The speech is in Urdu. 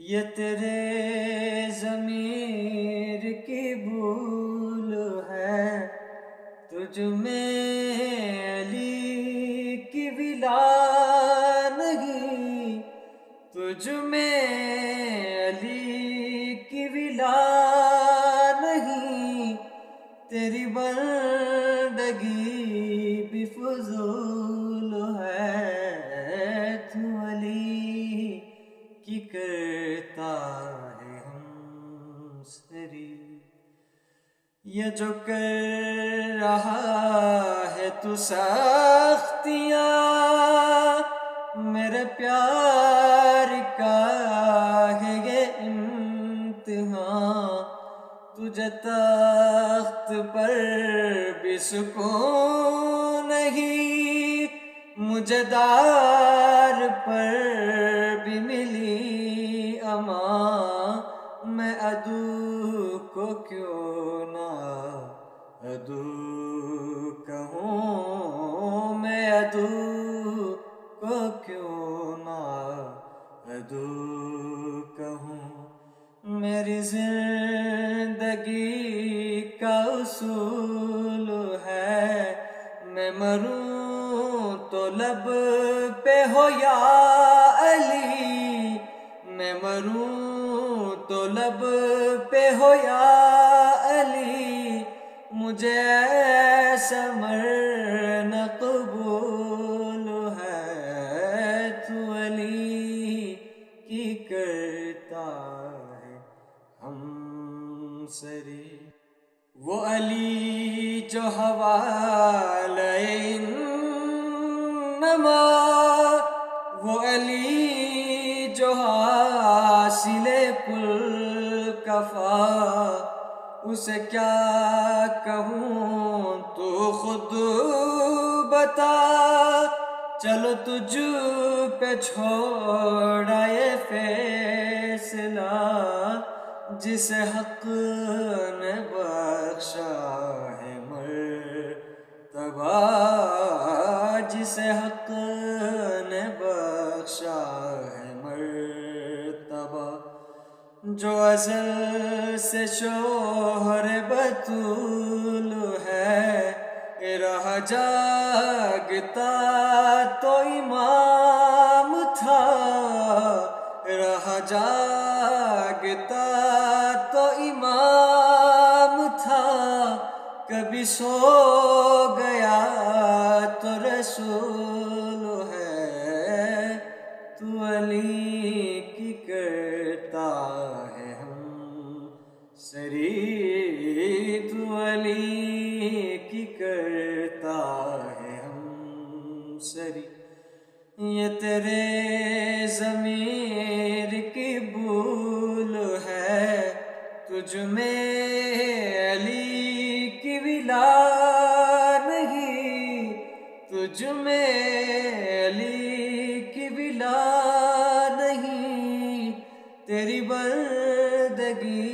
یہ تیرے ضمیر کی بھول ہے، تجھ میں علی کی ولا نہیں، تجھ میں علی کی ولا نہیں، تیری بندگی بھی فضول ہے، تو علی کی کرتا ہے ہم سری۔ یہ جو کر رہا ہے تو سختیاں، میرے پیار کا ہے یہ امتحان، تجھے تخت پر بھی سکون نہیں، مجھے دار پر بھی ملی امان، میں عدو کو کیوں نہ عدو کہوں، میں عدو کو کیوں نہ عدو کہوں، میری زندگی کا اصول ہے، میں مروں تو لب پہ ہو یا علی، میں مروں تو لب پہ ہو یا علی، مجھے ایسا مرنا قبول ہے، تو علی کی کرتا ہے ہم سری۔ وہ علی جو حوالہ انما، وہ علی جو حاصل کل کفا، اسے کیا کہوں تو خود بتا، چلو تجھ پہ چھوڑا یہ فیصلہ، جسے حق نے بخشا ہے مرتبہ، جسے حق نے بخشا ہے مرتبہ، جو ازل سے شوہر بطول ہے، رہا جاگتا تو امام تھا، رہا جاگتا تو امام تھا، کبھی سو گیا تو رسول ہے، تو علی کی کرتا ہے ہم سری، تو علی کی کرتا ہے ہم سری۔ یہ تیرے ضمیر کی بھول ہے، تجھ میں علی کی ولا نہیں، تجھ میں علی کی ولا نہیں، تیری بندگی